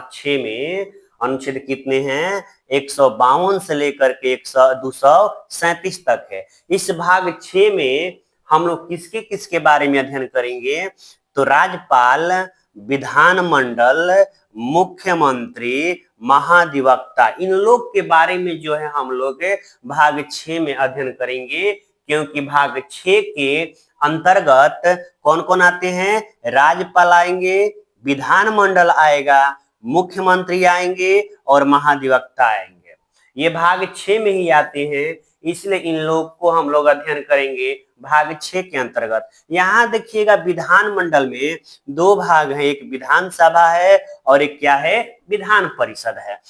भाग 6 में अनुच्छेद कितने हैं? 152 से लेकर के 237 तक है। इस भाग 6 में हम लोग किसके किसके बारे में अध्ययन करेंगे? तो राज्यपाल, विधानमंडल, मुख्यमंत्री, महाधिवक्ता, इन लोग के बारे में जो है हम लोग भाग 6 में अध्ययन करेंगे। क्योंकि भाग 6 के अंतर्गत कौन कौन आते हैं? राज्यपाल आएंगे, विधानमंडल आएगा, मुख्यमंत्री आएंगे और महाधिवक्ता आएंगे। ये भाग 6 में ही आते हैं, इसलिए इन लोग को हम लोग अध्ययन करेंगे भाग 6 के अंतर्गत। यहाँ देखिएगा विधानमंडल में दो भाग हैं, एक विधानसभा है और एक क्या है? विधान परिषद है।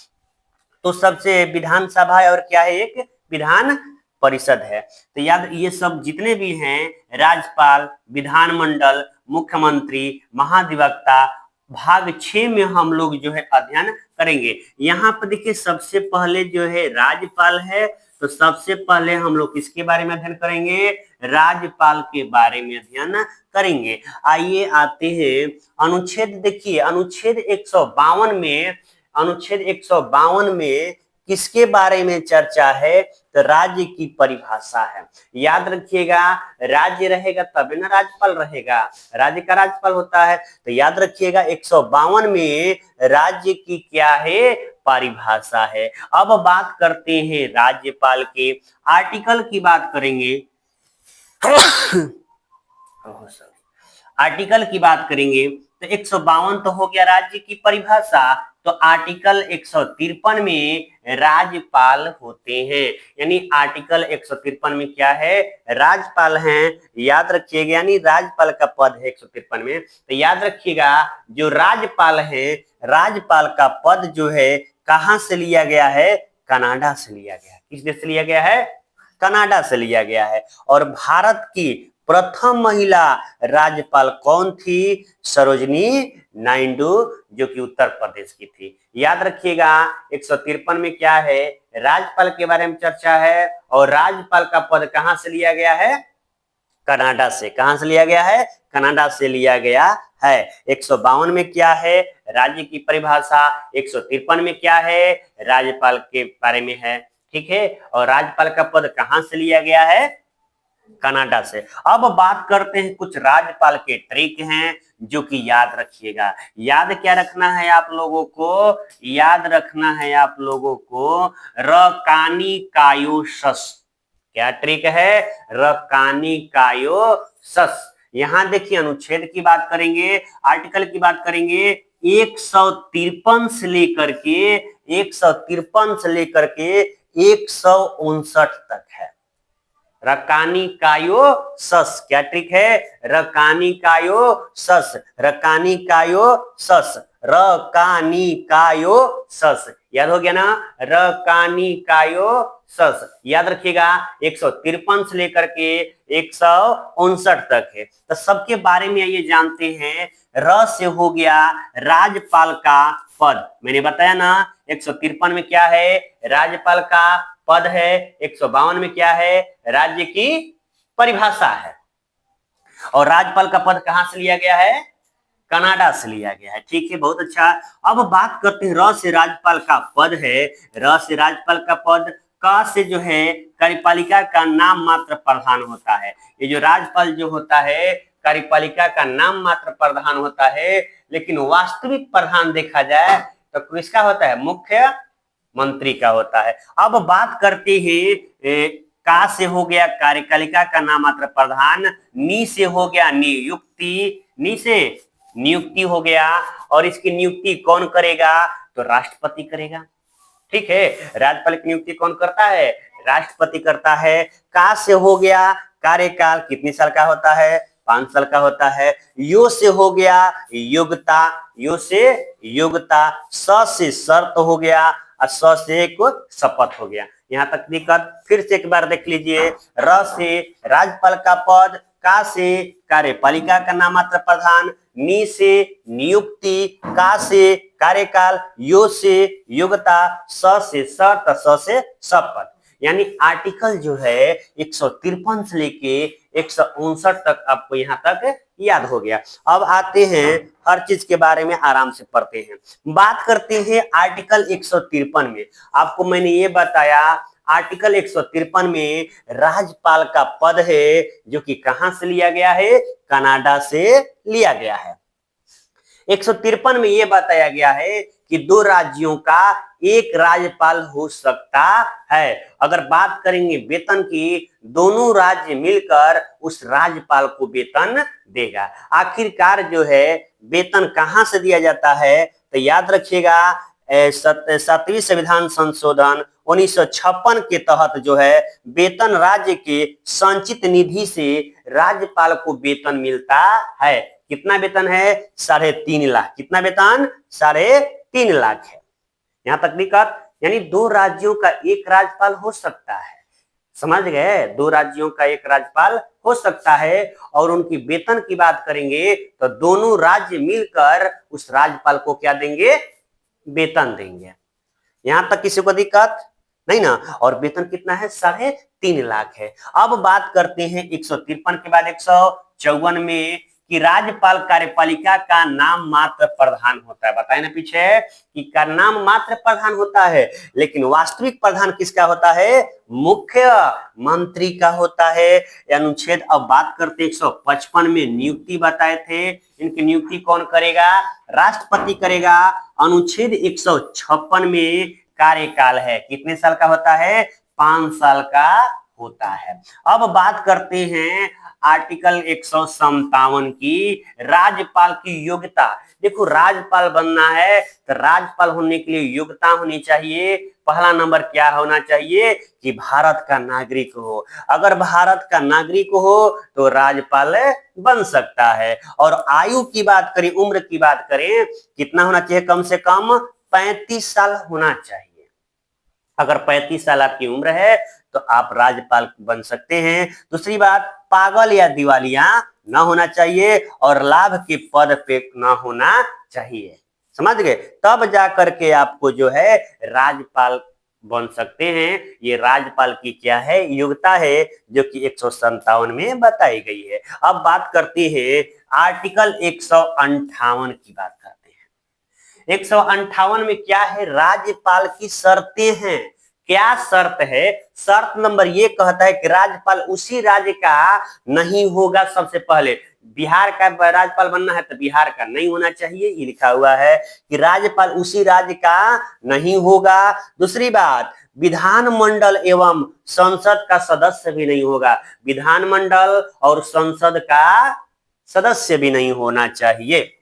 तो सबसे विधानसभा है और क्या है? एक विधान परिषद है। तो याद, ये सब जितने भी हैं, राज्यपाल, विधानमंडल, मुख्यमंत्री, महाधिवक्ता, भाग 6 में हम लोग जो है अध्ययन करेंगे। यहाँ पर देखिए सबसे पहले जो है राज्यपाल है, तो सबसे पहले हम लोग किसके बारे में अध्ययन करेंगे? राज्यपाल के बारे में अध्ययन करेंगे। आइए आते हैं अनुच्छेद, देखिए अनुच्छेद 152 में, अनुच्छेद 152 में किसके बारे में चर्चा है? तो राज्य की परिभाषा है। याद रखिएगा, राज्य रहेगा तभी ना राज्यपाल रहेगा, राज्य का राज्यपाल होता है। तो याद रखिएगा 152 में राज्य की क्या है? परिभाषा है। अब बात करते हैं राज्यपाल के आर्टिकल की बात करेंगे। आर्टिकल की बात करेंगे तो 152 तो हो गया राज्य की परिभाषा, तो आर्टिकल 153 में राज्यपाल होते हैं। यानी आर्टिकल 153 में क्या है? राज्यपाल हैं। याद रखिएगा, यानी राज्यपाल का पद है 153 में। तो याद रखिएगा जो राज्यपाल है, राज्यपाल का पद जो है कहां से लिया गया है? कनाडा से लिया गया है। किस देश से लिया गया है? कनाडा से लिया गया है। और भारत की प्रथम महिला राज्यपाल कौन थी? सरोजनी नायडू, जो कि उत्तर प्रदेश की थी। याद रखिएगा 153 में क्या है? राज्यपाल के बारे में चर्चा है और राज्यपाल का पद कहां से लिया गया है? कनाडा से। कहां से लिया गया है? कनाडा से लिया गया है। 152 में क्या है? राज्य की परिभाषा। 153 में क्या है? राज्यपाल के बारे में है। ठीक है, और राज्यपाल का पद कहां से लिया गया है? कनाडा से। अब बात करते हैं, कुछ राज्यपाल के ट्रिक हैं जो कि याद रखिएगा। याद क्या रखना है आप लोगों को? याद रखना है आप लोगों को रकानी कायो सस। क्या ट्रिक है? रकानी कायो सस। यहां देखिए अनुच्छेद की बात करेंगे, आर्टिकल की बात करेंगे, 153 से लेकर के 153 से लेकर के 159 तक है। रकानी कायो सस। क्या ट्रिक है? रकानी कायो सस, रकानी कायो सस, रकानी कायो सस। याद हो गया ना? रकानी कायो सस। याद रखिएगा 153 से लेकर के 159 तक है। तो सबके बारे में ये जानते हैं। र से हो गया राज्यपाल का पद। मैंने बताया ना 153 में क्या है? राज्यपाल का पद है। 152 में क्या है? राज्य की परिभाषा है। और राज्यपाल का पद कहां से लिया गया है? कनाडा से लिया गया है। ठीक है, बहुत अच्छा। अब बात करते हैं, र से राज्यपाल का पद है, र से राज्यपाल का पद, क से जो है कार्यपालिका का नाम मात्र प्रधान होता है। ये जो राज्यपाल जो होता है कार्यपालिका का नाम मात्र प्रधान होता है, लेकिन वास्तविक प्रधान देखा जाए तो किसका होता है? मुख्य मंत्री का होता है। अब बात करते हैं, का से हो गया कार्यपालिका का नाम मात्र प्रधान, नी से हो गया नियुक्ति, नी से नियुक्ति हो गया, और इसकी नियुक्ति कौन करेगा? तो राष्ट्रपति करेगा। ठीक है, राज्यपाल की नियुक्ति कौन करता है? राष्ट्रपति करता है। का से हो गया कार्यकाल, कितने साल का होता है? 5 साल का होता है। यो से हो गया योग्यता, यो से योग्यता। स से शर्त हो गया और स से एक शपथ हो गया। यहाँ तक दिक्कत? फिर से एक बार देख लीजिए। र से राज्यपाल का पद, का से कार्यपालिका का नाम मात्र प्रधान, नी से नियुक्ति, का से कार्यकाल, यो से योग्यता, स से शर्त, स से शपथ। यानी आर्टिकल जो है 153 से लेके 159 तक आपको यहाँ तक याद हो गया। अब आते हैं हर चीज के बारे में आराम से पढ़ते हैं। बात करते हैं आर्टिकल 153 में। आपको मैंने ये बताया आर्टिकल 153 में राज्यपाल का पद है जो कि कहां से लिया गया है, कनाडा से लिया गया है। 153 में यह बताया गया है कि 2 राज्यों का एक राज्यपाल हो सकता है। अगर बात करेंगे वेतन की, दोनों राज्य मिलकर उस राज्यपाल को वेतन देगा। आखिरकार जो है वेतन कहां से दिया जाता है, तो याद रखिएगा 7वीं संविधान संशोधन 1956 के तहत जो है वेतन राज्य के संचित निधि से राज्यपाल को वेतन मिलता है। कितना वेतन है, 3.5 लाख। कितना वेतन, 3.5 लाख है। यहां तक दिक्कत, यानी 2 राज्यों का एक राज्यपाल हो सकता है। समझ गए, 2 राज्यों का एक राज्यपाल हो सकता है। और उनकी वेतन की बात करेंगे तो दोनों राज्य मिलकर उस राज्यपाल को क्या देंगे, वेतन देंगे। यहां तक किसी को दिक्कत नहीं ना। और वेतन कितना है, 3.5 लाख है। अब बात करते हैं 153 के बाद 154 में कि राज्यपाल कार्यपालिका का नाम मात्र प्रधान होता है। बताए ना पीछे कि का नाम मात्र प्रधान होता है, लेकिन वास्तविक प्रधान किसका होता है, मुख्य मंत्री का होता है। अनुच्छेद, अब बात करते 155 में नियुक्ति बताए थे, इनकी नियुक्ति कौन करेगा, राष्ट्रपति करेगा। अनुच्छेद 156 में कार्यकाल है, कितने साल का होता है, 5 साल का होता है। अब बात करते हैं आर्टिकल 157 की, राज्यपाल की योग्यता। देखो राज्यपाल बनना है तो राज्यपाल होने के लिए योग्यता होनी चाहिए। पहला नंबर क्या होना चाहिए कि भारत का नागरिक हो। अगर भारत का नागरिक हो तो राज्यपाल बन सकता है। और आयु की बात करें, उम्र की बात करें, कितना होना चाहिए, कम से कम 35 साल होना चाहिए। अगर 35 साल आपकी उम्र है तो आप राज्यपाल बन सकते हैं। दूसरी बात, पागल या दिवालिया ना होना चाहिए और लाभ के पद पे ना होना चाहिए। समझ गए, तब जाकर के आपको जो है राज्यपाल बन सकते हैं। ये राज्यपाल की क्या है, योग्यता है, जो कि 157 में बताई गई है। अब बात करते हैं आर्टिकल 158 की बात करते हैं। 158 में क्या है, राज्यपाल की शर्तें हैं। क्या शर्त है, शर्त नंबर ये कहता है कि राज्यपाल उसी राज्य का नहीं होगा। सबसे पहले बिहार का राज्यपाल बनना है तो बिहार का नहीं होना चाहिए, ये लिखा हुआ है कि राज्यपाल उसी राज्य का नहीं होगा। दूसरी बात, विधानमंडल एवं संसद का सदस्य भी नहीं होगा। विधानमंडल और संसद का सदस्य भी नहीं होना चाहिए।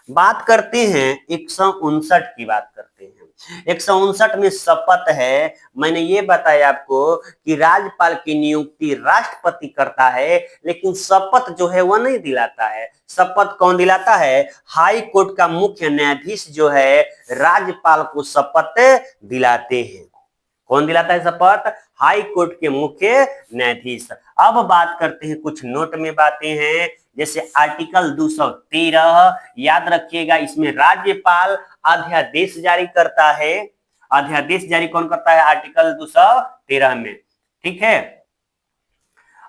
बात करते हैं 159 की बात करते हैं। 159 में शपथ है। मैंने ये बताया आपको कि राज्यपाल की नियुक्ति राष्ट्रपति करता है, लेकिन शपथ जो है वह नहीं दिलाता है। शपथ कौन दिलाता है, हाई कोर्ट का मुख्य न्यायाधीश जो है राज्यपाल को शपथ दिलाते हैं। कौन दिलाता है शपथ, हाई कोर्ट के मुख्य न्यायाधीश। अब बात करते हैं, कुछ नोट में बातें हैं, जैसे आर्टिकल 213, याद रखिएगा इसमें राज्यपाल अध्यादेश जारी करता है। अध्यादेश जारी कौन करता है, आर्टिकल 213 में, ठीक है।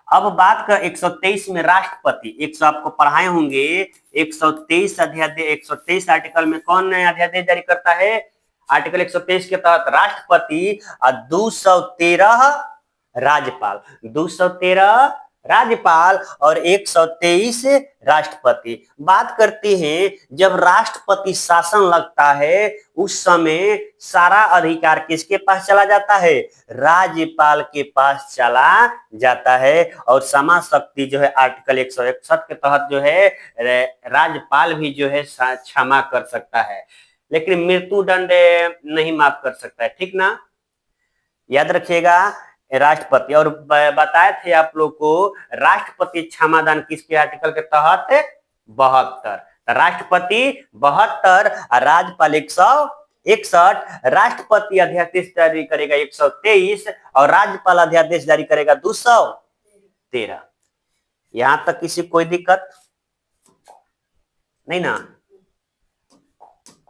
अब बात कर 123 में राष्ट्रपति, 100 आपको पढ़ाए होंगे, 123 अध्यादेश, 123 आर्टिकल में कौन अध्यादेश जारी करता है, आर्टिकल 123 के तहत राष्ट्रपति और 213 राज्यपाल, 213 राज्यपाल और 123 राष्ट्रपति। बात करते हैं जब राष्ट्रपति शासन लगता है उस समय सारा अधिकार किसके पास चला जाता है, राज्यपाल के पास चला जाता है। और समा शक्ति जो है आर्टिकल 161 के तहत जो है राज्यपाल भी जो है क्षमा कर सकता है, लेकिन मृत्यु दंड नहीं माफ कर सकता है, ठीक ना। याद रखिएगा राष्ट्रपति। और बताए थे आप लोग को राष्ट्रपति क्षमादान किसके आर्टिकल के तहत, 72। राष्ट्रपति 72, राज्यपाल 161। राष्ट्रपति अध्यादेश जारी करेगा 123 और राज्यपाल अध्यादेश जारी करेगा 213। यहां तक किसी कोई दिक्कत नहीं ना।